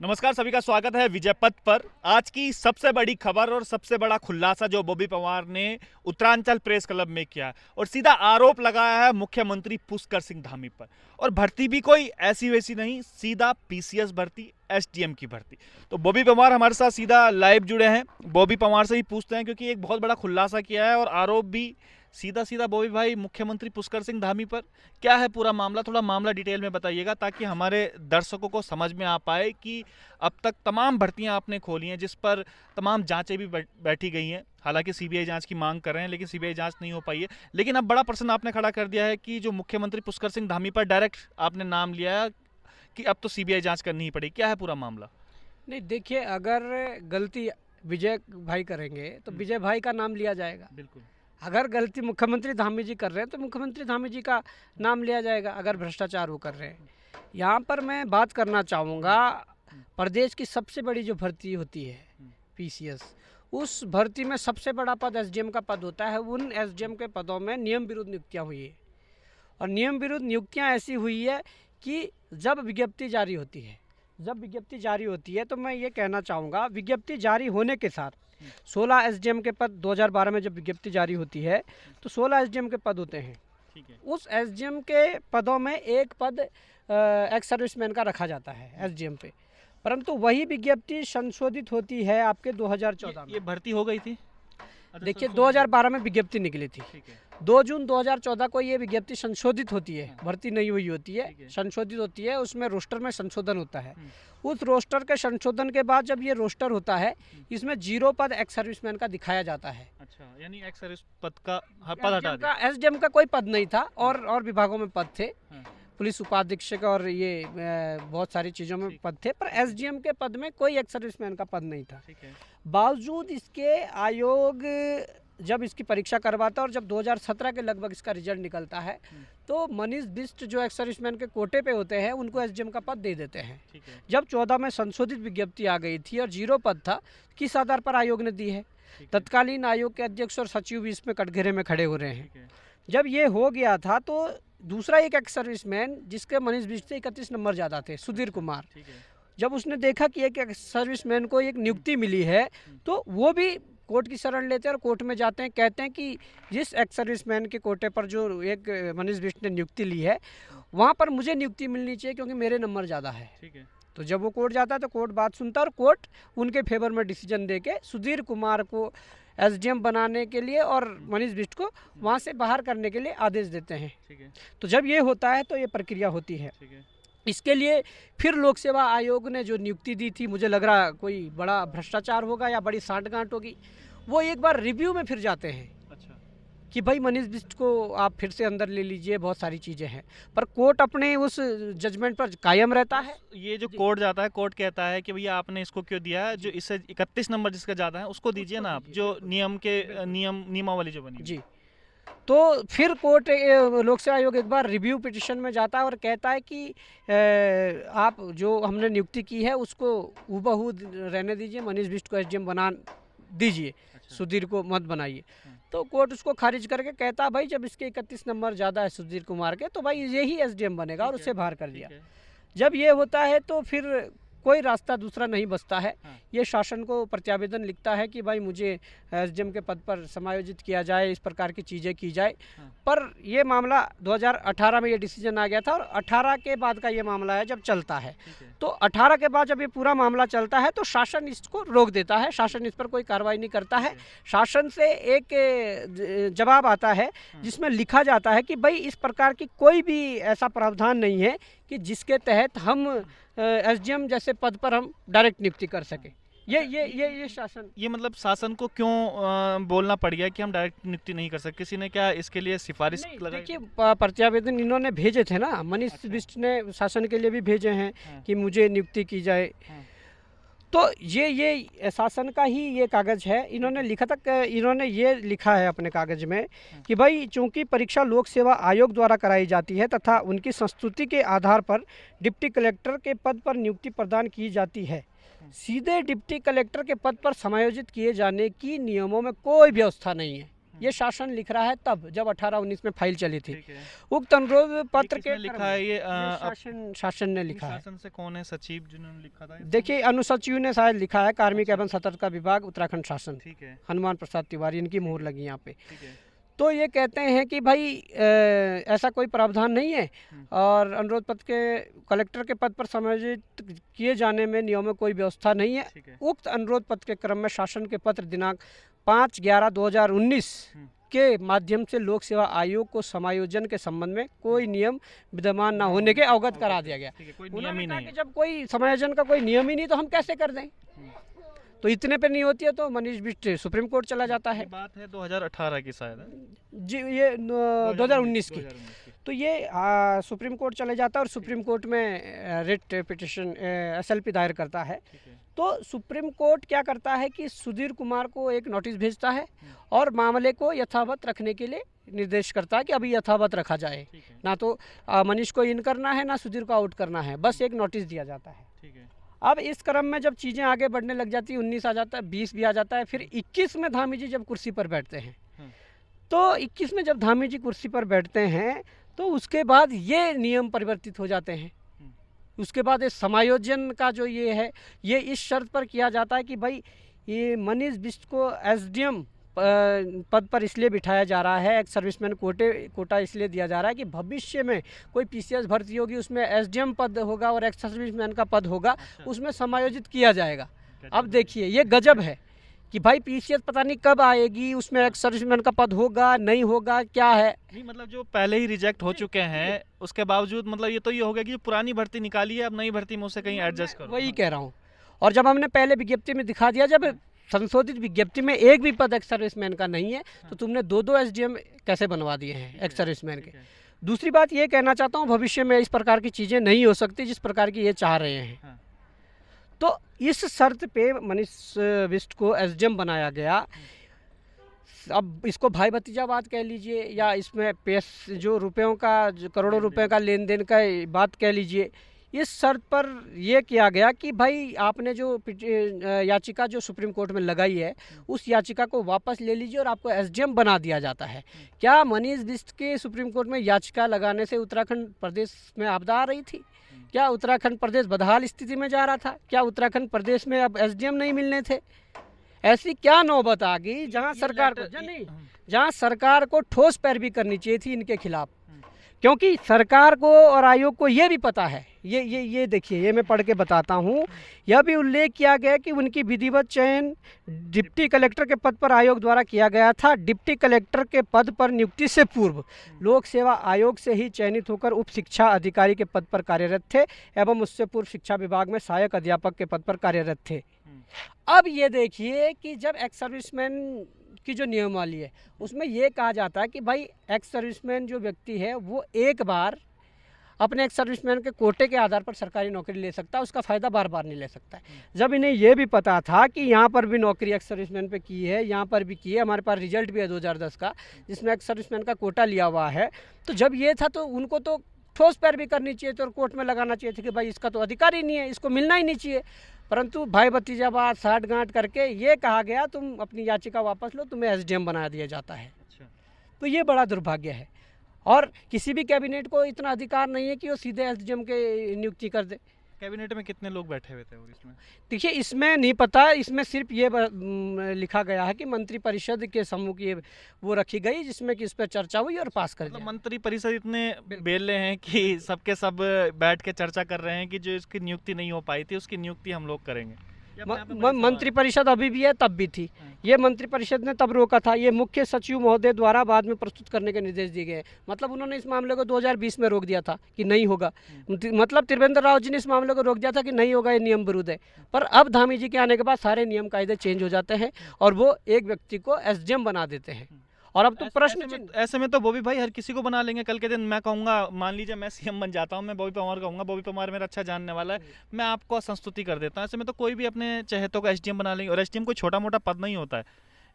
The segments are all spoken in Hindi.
नमस्कार, सभी का स्वागत है विजय पथ पर। आज की सबसे बड़ी खबर और सबसे बड़ा खुलासा जो बॉबी पवार ने उत्तरांचल प्रेस क्लब में किया और सीधा आरोप लगाया है मुख्यमंत्री पुष्कर सिंह धामी पर। और भर्ती भी कोई ऐसी वैसी नहीं, सीधा पीसीएस भर्ती, एसडीएम की भर्ती। तो बॉबी पवार हमारे साथ सीधा लाइव जुड़े हैं। बॉबी पवार से ही पूछते हैं क्योंकि एक बहुत बड़ा खुलासा किया है और आरोप भी सीधा सीधा बॉबी भाई मुख्यमंत्री पुष्कर सिंह धामी पर। क्या है पूरा मामला, थोड़ा मामला डिटेल में बताइएगा ताकि हमारे दर्शकों को समझ में आ पाए कि अब तक तमाम भर्तियां आपने खोली हैं जिस पर तमाम जांचें भी बैठी गई हैं। हालांकि सीबीआई जांच की मांग कर रहे हैं लेकिन सीबीआई जांच नहीं हो पाई है। लेकिन अब बड़ा प्रश्न आपने खड़ा कर दिया है कि जो मुख्यमंत्री पुष्कर सिंह धामी पर डायरेक्ट आपने नाम लिया है कि अब तो सीबीआई जांच करनी ही पड़ेगी। क्या है पूरा मामला? नहीं, देखिए, अगर गलती विजय भाई करेंगे तो विजय भाई का नाम लिया जाएगा। बिल्कुल। अगर गलती मुख्यमंत्री धामी जी कर रहे हैं तो मुख्यमंत्री धामी जी का नाम लिया जाएगा। अगर भ्रष्टाचार वो कर रहे हैं, यहाँ पर मैं बात करना चाहूँगा, प्रदेश की सबसे बड़ी जो भर्ती होती है पीसीएस, उस भर्ती में सबसे बड़ा पद एसडीएम का पद होता है। उन एसडीएम के पदों में नियम विरुद्ध नियुक्तियाँ हुई है और नियम विरुद्ध नियुक्तियाँ ऐसी हुई है कि जब विज्ञप्ति जारी होती है तो मैं ये कहना चाहूँगा, विज्ञप्ति जारी होने के साथ 16 एसडीएम के पद 2012 में जब विज्ञप्ति जारी होती है तो 16 एसडीएम के पद होते हैं। ठीक है। उस एसडीएम के पदों में एक पद एक्स सर्विसमैन का रखा जाता है एसडीएम पे, परंतु वही विज्ञप्ति संशोधित होती है आपके 2014 में। ये भर्ती हो गई थी? देखिए, 2012 में विज्ञप्ति निकली थी। ठीक है। 2 जून 2014 को ये विज्ञप्ति संशोधित होती है, भर्ती नहीं हुई होती है, संशोधित होती है। उसमें रोस्टर में संशोधन होता है। उस रोस्टर के संशोधन के बाद जब ये रोस्टर होता है, इसमें 0 पद एक्स सर्विसमैन का दिखाया जाता है। अच्छा, यानी एक्स सर्विस पद का पद हटा दिया। एसडीएम का कोई पद नहीं था और विभागों में पद थे, पुलिस उपाधीक्षक और ये बहुत सारी चीज़ों में पद थे, पर एसडीएम के पद में कोई एक्स सर्विसमैन का पद नहीं था। ठीक है। बावजूद इसके आयोग जब इसकी परीक्षा करवाता है और जब 2017 के लगभग इसका रिजल्ट निकलता है तो मनीष बिष्ट जो एक्स सर्विसमैन के कोटे पे होते हैं उनको एसडीएम का पद दे देते हैं। ठीक है। जब 14 में संशोधित विज्ञप्ति आ गई थी और 0 पद था, किस आधार पर आयोग ने दी है? तत्कालीन आयोग के अध्यक्ष और सचिव भी इसमें कटघरे में खड़े हो रहे हैं। जब ये हो गया था तो दूसरा एक एक्स सर्विसमैन जिसके मनीष बिष्ट से 31 नंबर ज़्यादा थे, सुधीर कुमार, जब उसने देखा कि एक एक्स सर्विसमैन को एक नियुक्ति मिली है तो वो भी कोर्ट की शरण लेते हैं और कोर्ट में जाते हैं, कहते हैं कि जिस एक्स सर्विसमैन के कोटे पर जो एक मनीष बिष्ट ने नियुक्ति ली है वहाँ पर मुझे नियुक्ति मिलनी चाहिए क्योंकि मेरे नंबर ज़्यादा है। ठीक है। तो जब वो कोर्ट जाता है तो कोर्ट बात सुनता है और कोर्ट उनके फेवर में डिसीजन दे के सुधीर कुमार को एसडीएम बनाने के लिए और मनीष बिष्ट को वहाँ से बाहर करने के लिए आदेश देते हैं। ठीक है। तो जब ये होता है तो ये प्रक्रिया होती है। ठीक है। इसके लिए फिर लोक सेवा आयोग ने जो नियुक्ति दी थी, मुझे लग रहा कोई बड़ा भ्रष्टाचार होगा या बड़ी सांठगांठ होगी, वो एक बार रिव्यू में फिर जाते हैं। अच्छा। कि भाई मनीष बिष्ट को आप फिर से अंदर ले लीजिए, बहुत सारी चीज़ें हैं, पर कोर्ट अपने उस जजमेंट पर कायम रहता है। ये जो कोर्ट जाता है, कोर्ट कहता है कि भैया आपने इसको क्यों दिया है, जो इससे 31 नंबर जिसका ज़्यादा है उसको दीजिए ना आप, जो नियमावली जो बनी। जी, तो फिर कोर्ट लोक सेवा आयोग एक बार रिव्यू पिटिशन में जाता है और कहता है कि आप जो हमने नियुक्ति की है उसको हूबहू रहने दीजिए, मनीष बिष्ट को एसडीएम बना दीजिए। अच्छा। सुधीर को मत बनाइए। तो कोर्ट उसको खारिज करके कहता है भाई जब इसके 31 नंबर ज़्यादा है सुधीर कुमार के तो भाई यही एसडीएम बनेगा और उससे बाहर कर दिया। जब ये होता है तो फिर कोई रास्ता दूसरा नहीं बचता है। ये शासन को प्रत्यावेदन लिखता है कि भाई मुझे एसडीएम के पद पर समायोजित किया जाए, इस प्रकार की चीज़ें की जाए। पर ये मामला 2018 में ये डिसीजन आ गया था और 18 के बाद का ये मामला है जब चलता है। तो 18 के बाद जब ये पूरा मामला चलता है तो शासन इसको रोक देता है, शासन इस पर कोई कार्रवाई नहीं करता है। शासन से एक जवाब आता है जिसमें लिखा जाता है कि भाई इस प्रकार की कोई भी ऐसा प्रावधान नहीं है कि जिसके तहत हम एसडीएम जैसे पद पर हम डायरेक्ट नियुक्ति कर सके। ये शासन, ये मतलब शासन को क्यों बोलना पड़ गया कि हम डायरेक्ट नियुक्ति नहीं कर सकते? किसी ने क्या इसके लिए सिफारिश लगाई? देखिए, प्रत्यावेदन इन्होंने भेजे थे ना, मनीष बिष्ट ने शासन के लिए भी भेजे हैं कि मुझे नियुक्ति की जाए। तो ये शासन का ही ये कागज़ है। इन्होंने लिखा था, इन्होंने ये लिखा है अपने कागज़ में कि भाई चूंकि परीक्षा लोक सेवा आयोग द्वारा कराई जाती है तथा उनकी संस्तुति के आधार पर डिप्टी कलेक्टर के पद पर नियुक्ति प्रदान की जाती है, सीधे डिप्टी कलेक्टर के पद पर समायोजित किए जाने की नियमों में कोई व्यवस्था नहीं है। ये शासन लिख रहा है तब जब 18-19 में फाइल चली थी। ठीक है। उक्त अनुरोध पत्र किसने के लिखा है ये? शासन ने लिखा है। शासन से कौन है सचिव जिन्होंने लिखा था? देखिए अनुसचिव ने शायद लिखा है, कार्मिक एवं सतर्कता विभाग उत्तराखंड शासन, ठीक है। हनुमान प्रसाद तिवारी, इनकी मोहर लगी यहाँ पे। ठीक है। तो ये कहते हैं कि भाई ऐसा कोई प्रावधान नहीं है और अनुरोध पत्र के कलेक्टर के पद पर समायोजित किए जाने में नियमों में कोई व्यवस्था नहीं है। ठीक है। उक्त अनुरोध पत्र के क्रम में शासन के पत्र दिनांक 5/11/2019 के माध्यम से लोक सेवा आयोग को समायोजन के संबंध में कोई नियम विद्यमान न होने के अवगत करा दिया गया। ठीक है, कोई नियम उन्होंने ही कहा नहीं कि है। जब कोई समायोजन का कोई नियम ही नहीं तो हम कैसे कर दें। तो इतने पे नहीं होती है तो मनीष बिष्ट सुप्रीम कोर्ट चला जाता है। ये बात है 2018 की शायद है। जी ये 2019 की। 2019 की। तो ये सुप्रीम कोर्ट चले जाता है और सुप्रीम कोर्ट में रिट पिटिशन SLP दायर करता है। ठीक है। तो सुप्रीम कोर्ट क्या करता है कि सुधीर कुमार को एक नोटिस भेजता है और मामले को यथावत रखने के लिए निर्देश करता है कि अभी यथावत रखा जाए, ठीक है। ना तो मनीष को इन करना है ना सुधीर को आउट करना है, बस एक नोटिस दिया जाता है। ठीक है। अब इस क्रम में जब चीज़ें आगे बढ़ने लग जाती है, 19 आ जाता है, 20 भी आ जाता है, फिर 21 में धामी जी जब कुर्सी पर बैठते हैं, तो 21 में जब धामी जी कुर्सी पर बैठते हैं तो उसके बाद ये नियम परिवर्तित हो जाते हैं। उसके बाद इस समायोजन का जो ये है, ये इस शर्त पर किया जाता है कि भाई ये मनीष बिष्ट को SDM पद पर इसलिए बिठाया जा रहा है, एक्स सर्विसमैन कोटा इसलिए दिया जा रहा है कि भविष्य में कोई PCS भर्ती होगी उसमें SDM पद होगा और एक्स सर्विसमैन का पद होगा, उसमें समायोजित किया जाएगा। अब देखिए ये गजब है कि भाई PCS पता नहीं कब आएगी, उसमें एक्स सर्विसमैन का पद होगा नहीं होगा, क्या है। नहीं मतलब जो पहले ही रिजेक्ट हो चुके हैं उसके बावजूद मतलब ये तो ये हो गया कि जो पुरानी भर्ती निकाली है अब नई भर्ती में उससे कहीं एडजस्ट करो। वही कह रहा हूँ। और जब हमने पहले विज्ञप्ति में दिखा दिया, जब संशोधित विज्ञप्ति में एक भी पद एक्स सर्विसमैन का नहीं है तो तुमने 2-2 SDM कैसे बनवा दिए हैं एक्स सर्विसमैन के। दूसरी बात ये कहना चाहता हूँ, भविष्य में इस प्रकार की चीज़ें नहीं हो सकती जिस प्रकार की ये चाह रहे हैं। तो इस शर्त पे मनीष बिष्ट को SDM बनाया गया। अब इसको भाई भतीजावाद कह लीजिए या इसमें जो रुपयों का, जो करोड़ों रुपए का लेन देन का बात कह लीजिए, इस शर्त पर यह किया गया कि भाई आपने जो याचिका जो सुप्रीम कोर्ट में लगाई है उस याचिका को वापस ले लीजिए और आपको SDM बना दिया जाता है। क्या मनीष बिष्ट के सुप्रीम कोर्ट में याचिका लगाने से उत्तराखंड प्रदेश में आपदा आ रही थी? क्या उत्तराखंड प्रदेश बदहाल स्थिति में जा रहा था? क्या उत्तराखंड प्रदेश में अब SDM नहीं मिलने थे? ऐसी क्या नौबत आ गई जहां सरकार को ठोस पैरवी करनी चाहिए थी इनके खिलाफ, क्योंकि सरकार को और आयोग को ये भी पता है। ये देखिए, ये मैं पढ़ के बताता हूँ। यह भी उल्लेख किया गया कि उनकी विधिवत चयन डिप्टी कलेक्टर के पद पर आयोग द्वारा किया गया था। डिप्टी कलेक्टर के पद पर नियुक्ति से पूर्व लोक सेवा आयोग से ही चयनित होकर उप शिक्षा अधिकारी के पद पर कार्यरत थे एवं उससे पूर्व शिक्षा विभाग में सहायक अध्यापक के पद पर कार्यरत थे। अब ये देखिए कि जब एक्स सर्विसमैन की जो नियमावली है उसमें ये कहा जाता है कि भाई एक्स सर्विसमैन जो व्यक्ति है वो एक बार अपने एक्स सर्विसमैन के कोटे के आधार पर सरकारी नौकरी ले सकता है, उसका फ़ायदा बार बार नहीं ले सकता है। जब इन्हें ये भी पता था कि यहाँ पर भी नौकरी एक्स सर्विसमैन पे की है, यहाँ पर भी की है, हमारे पास रिजल्ट भी है 2010 का जिसमें एक्स सर्विसमैन का कोटा लिया हुआ है, तो जब ये था तो उनको तो ठोस पैरवी करनी चाहिए थी और कोर्ट में लगाना चाहिए था कि भाई इसका तो अधिकार ही नहीं है, इसको मिलना ही नहीं चाहिए। परंतु भाई भतीजावाद साठ गांठ करके ये कहा गया तुम अपनी याचिका वापस लो, तुम्हें SDM बना दिया जाता है। तो ये बड़ा दुर्भाग्य है और किसी भी कैबिनेट को इतना अधिकार नहीं है कि वो सीधे SDM के नियुक्ति कर दे। कैबिनेट में कितने लोग बैठे हुए थे और इसमें? देखिए इसमें नहीं पता, इसमें सिर्फ ये लिखा गया है कि मंत्री परिषद के सम्मुख ये वो रखी गई जिसमें कि इस पर चर्चा हुई और पास कर दिया। मंत्री परिषद इतने बेले हैं कि सबके सब बैठ के चर्चा कर रहे हैं कि जो इसकी नियुक्ति नहीं हो पाई थी उसकी नियुक्ति हम लोग करेंगे। मंत्री परिषद अभी भी है, तब भी थी। ये मंत्री परिषद ने तब रोका था, ये मुख्य सचिव महोदय द्वारा बाद में प्रस्तुत करने के निर्देश दिए गए। मतलब उन्होंने इस मामले को 2020 में रोक दिया था कि नहीं होगा। मतलब त्रिवेंद्र राव जी ने इस मामले को रोक दिया था कि नहीं होगा, ये नियम विरुद्ध है। पर अब धामी जी के आने के बाद सारे नियम कायदे चेंज हो जाते हैं और वो एक व्यक्ति को SDM बना देते हैं। और अब तो प्रश्न ऐसे में तो बॉबी भाई हर किसी को बना लेंगे। कल के दिन मैं कहूँगा, मान लीजिए मैं CM बन जाता हूँ, मैं बॉबी परमार कहूँगा, बॉबी परमार मेरा अच्छा जानने वाला है, मैं आपको संस्तुति कर देता हूँ। ऐसे में तो कोई भी अपने चहेतों का SDM बना लेंगे और SDM कोई छोटा मोटा पद नहीं होता है,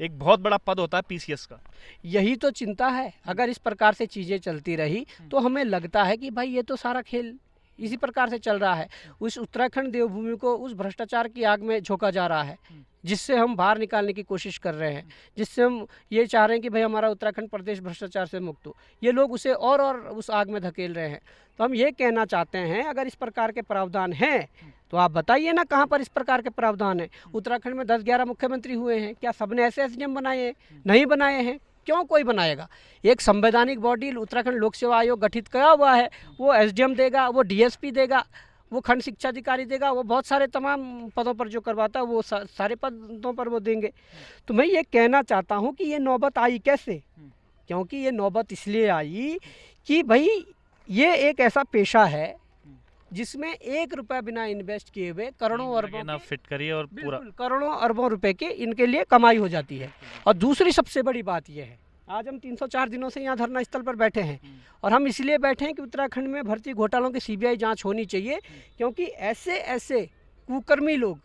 एक बहुत बड़ा पद होता है PCS का। यही तो चिंता है। अगर इस प्रकार से चीज़ें चलती रही तो हमें लगता है कि भाई ये तो सारा खेल इसी प्रकार से चल रहा है। उस उत्तराखंड देवभूमि को उस भ्रष्टाचार की आग में झोंका जा रहा है, जिससे हम बाहर निकालने की कोशिश कर रहे हैं, जिससे हम ये चाह रहे हैं कि भाई हमारा उत्तराखंड प्रदेश भ्रष्टाचार से मुक्त हो। ये लोग उसे और उस आग में धकेल रहे हैं। तो हम ये कहना चाहते हैं, अगर इस प्रकार के प्रावधान हैं तो आप बताइए ना कहाँ पर इस प्रकार के प्रावधान हैं। उत्तराखंड में 10-11 मुख्यमंत्री हुए हैं, क्या सबने ऐसे एसडीएम बनाए हैं? नहीं बनाए हैं। क्यों कोई बनाएगा? एक संवैधानिक बॉडी उत्तराखंड लोक सेवा आयोग गठित किया हुआ है, वो एसडीएम देगा, वो डीएसपी देगा, वो खंड शिक्षा अधिकारी देगा, वो बहुत सारे तमाम पदों पर जो करवाता है वो सारे पदों पर वो देंगे। तो मैं ये कहना चाहता हूँ कि ये नौबत आई कैसे? क्योंकि ये नौबत इसलिए आई कि भाई ये एक ऐसा पेशा है जिसमें 1 रुपया बिना इन्वेस्ट किए हुए करोड़ों अरबों ना फिट करिए और पूरा करोड़ों अरबों रुपए के इनके लिए कमाई हो जाती है। और दूसरी सबसे बड़ी बात यह है, आज हम 304 दिनों से यहाँ धरना स्थल पर बैठे हैं और हम इसलिए बैठे हैं कि उत्तराखंड में भर्ती घोटालों की सीबीआई जांच होनी चाहिए, क्योंकि ऐसे ऐसे कुकर्मी लोग,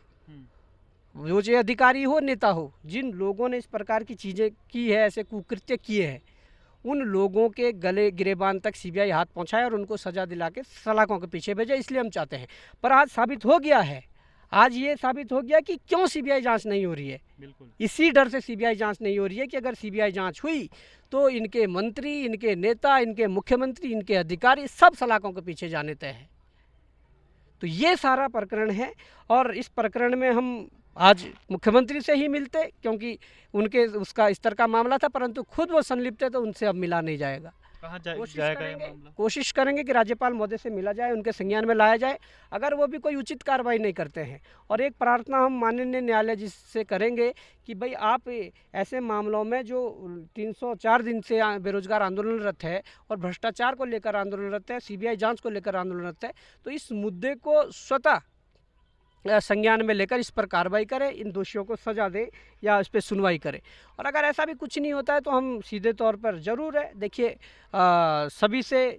वो जो अधिकारी हो नेता हो, जिन लोगों ने इस प्रकार की चीज़ें की है, ऐसे कुकृत्य किए हैं, उन लोगों के गले गिरेबान तक सीबीआई हाथ पहुंचाए और उनको सजा दिला के सलाखों के पीछे भेजे। इसलिए हम चाहते हैं। पर आज साबित हो गया है, आज ये साबित हो गया कि क्यों सीबीआई जांच नहीं हो रही है। बिल्कुल इसी डर से सीबीआई जांच नहीं हो रही है कि अगर सीबीआई जांच हुई तो इनके मंत्री, इनके नेता, इनके मुख्यमंत्री, इनके अधिकारी सब सलाखों के पीछे जाने तय हैं। तो ये सारा प्रकरण है और इस प्रकरण में हम आज मुख्यमंत्री से ही मिलते, क्योंकि उनके उसका स्तर का मामला था, परंतु खुद वो संलिप्त है तो उनसे अब मिला नहीं जाएगा। कहाँ जाएगा ये मामला? कोशिश करेंगे कि राज्यपाल महोदय से मिला जाए, उनके संज्ञान में लाया जाए, अगर वो भी कोई उचित कार्रवाई नहीं करते हैं। और एक प्रार्थना हम माननीय न्यायालय जी से करेंगे कि भाई आप ऐसे मामलों में जो 304 दिन से बेरोजगार आंदोलनरत है और भ्रष्टाचार को लेकर आंदोलनरत है, सीबीआई जांच को लेकर आंदोलनरत है, तो इस मुद्दे को स्वतः संज्ञान में लेकर इस पर कार्रवाई करें, इन दोषियों को सजा दें या इस पर सुनवाई करें। और अगर ऐसा भी कुछ नहीं होता है तो हम सीधे तौर पर ज़रूर है, देखिए सभी से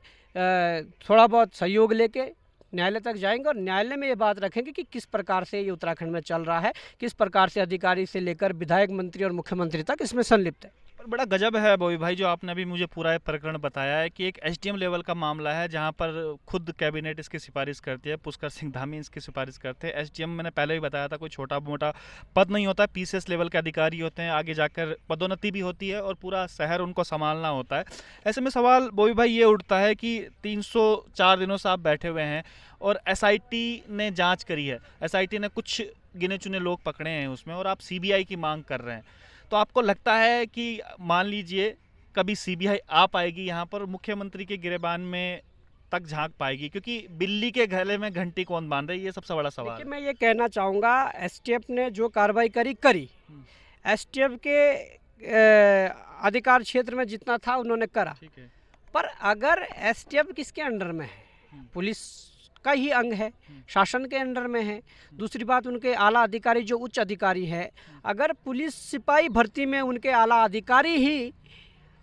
थोड़ा बहुत सहयोग लेके न्यायालय तक जाएंगे और न्यायालय में ये बात रखेंगे कि किस प्रकार से ये उत्तराखंड में चल रहा है, किस प्रकार से अधिकारी से लेकर विधायक, मंत्री और मुख्यमंत्री तक इसमें संलिप्त है। पर बड़ा गजब है बॉबी भाई, जो आपने अभी मुझे पूरा प्रकरण बताया है कि एक एसडीएम लेवल का मामला है, जहां पर खुद कैबिनेट इसकी सिफारिश करती है, पुष्कर सिंह धामी इसकी सिफारिश करते हैं। एसडीएम मैंने पहले भी बताया था कोई छोटा मोटा पद नहीं होता, पीसीएस लेवल के अधिकारी होते हैं, आगे जाकर पदोन्नति भी होती है और पूरा शहर उनको संभालना होता है। ऐसे में सवाल बॉबी भाई ये उठता है कि 304 दिनों से आप बैठे हुए हैं और एसआईटी ने जाँच करी है, एसआईटी ने कुछ गिने चुने लोग पकड़े हैं उसमें, और आप सीबीआई की मांग कर रहे हैं। तो आपको लगता है कि मान लीजिए कभी सीबीआई आ पाएगी यहाँ पर, मुख्यमंत्री के गिरेबान में तक झांक पाएगी? क्योंकि बिल्ली के गले में घंटी कौन बांध रहा है, ये सबसे बड़ा सवाल है। मैं ये कहना चाहूँगा, एसटीएफ ने जो कार्रवाई करी, एसटीएफ के अधिकार क्षेत्र में जितना था उन्होंने करा। ठीक है। पर अगर एसटीएफ किसके अंडर में है? पुलिस का ही अंग है, शासन के अंडर में है। दूसरी बात, उनके आला अधिकारी जो उच्च अधिकारी है, अगर पुलिस सिपाही भर्ती में उनके आला अधिकारी ही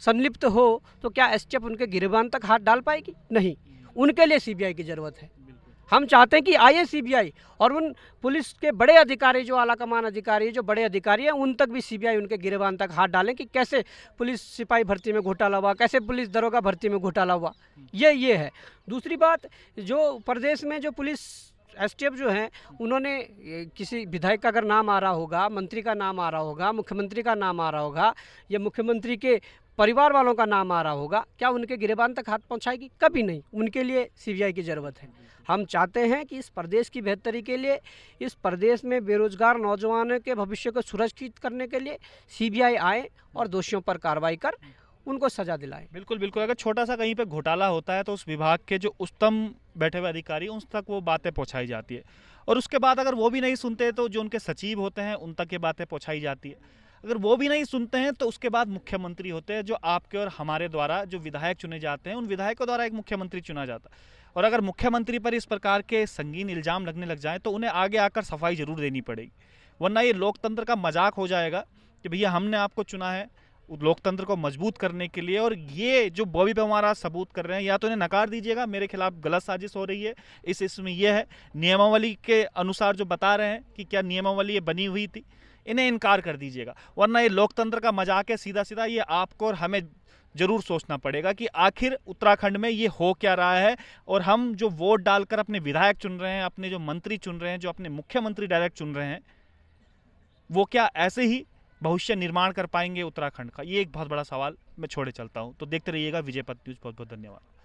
संलिप्त हो तो क्या एसटीएफ उनके गिरबान तक हाथ डाल पाएगी? नहीं। उनके लिए सीबीआई की ज़रूरत है। हम चाहते हैं कि आए सीबीआई और उन पुलिस के बड़े अधिकारी, जो आला कमान अधिकारी, जो बड़े अधिकारी हैं, उन तक भी सीबीआई उनके गिरबान तक हाथ डालें कि कैसे पुलिस सिपाही भर्ती में घोटाला हुआ, कैसे पुलिस दरोगा भर्ती में घोटाला हुआ। ये है। दूसरी बात, जो प्रदेश में जो पुलिस एसटीएफ जो हैं, उन्होंने किसी विधायक का अगर नाम आ रहा होगा, मंत्री का नाम आ रहा होगा, मुख्यमंत्री का नाम आ रहा होगा या मुख्यमंत्री के परिवार वालों का नाम आ रहा होगा, क्या उनके गिरबान तक हाथ पहुंचाएगी? कभी नहीं। उनके लिए सीबीआई की ज़रूरत है। हम चाहते हैं कि इस प्रदेश की बेहतरी के लिए, इस प्रदेश में बेरोजगार नौजवानों के भविष्य को सुरक्षित करने के लिए सीबीआई आए और दोषियों पर कार्रवाई कर उनको सजा दिलाए। बिल्कुल बिल्कुल। अगर छोटा सा कहीं पे घोटाला होता है तो उस विभाग के जो उच्चतम बैठे हुए अधिकारी, उन तक वो बातें पहुंचाई जाती है, और उसके बाद अगर वो भी नहीं सुनते तो जो उनके सचिव होते हैं उन तक ये बातें पहुंचाई जाती है। अगर वो भी नहीं सुनते हैं तो उसके बाद मुख्यमंत्री होते हैं, जो आपके और हमारे द्वारा जो विधायक चुने जाते हैं, उन विधायकों द्वारा एक मुख्यमंत्री चुना जाता है। और अगर मुख्यमंत्री पर इस प्रकार के संगीन इल्जाम लगने लग जाएं तो उन्हें आगे आकर सफाई जरूर देनी पड़ेगी, वरना ये लोकतंत्र का मजाक हो जाएगा कि भैया हमने आपको चुना है लोकतंत्र को मजबूत करने के लिए, और ये जो बॉबी परमार सबूत कर रहे हैं, या तो इन्हें नकार दीजिएगा, मेरे खिलाफ गलत साजिश हो रही है, इसमें यह है नियमावली के अनुसार जो बता रहे हैं कि क्या नियमावली ये बनी हुई थी, इन्हें इनकार कर दीजिएगा, वरना ये लोकतंत्र का मजाक है। सीधा सीधा ये आपको और हमें जरूर सोचना पड़ेगा कि आखिर उत्तराखंड में ये हो क्या रहा है, और हम जो वोट डालकर अपने विधायक चुन रहे हैं, अपने जो मंत्री चुन रहे हैं, जो अपने मुख्यमंत्री डायरेक्ट चुन रहे हैं, वो क्या ऐसे ही भविष्य निर्माण कर पाएंगे उत्तराखंड का? ये एक बहुत बड़ा सवाल मैं छोड़े चलता हूं। तो देखते रहिएगा विजय पथ न्यूज। बहुत बहुत धन्यवाद।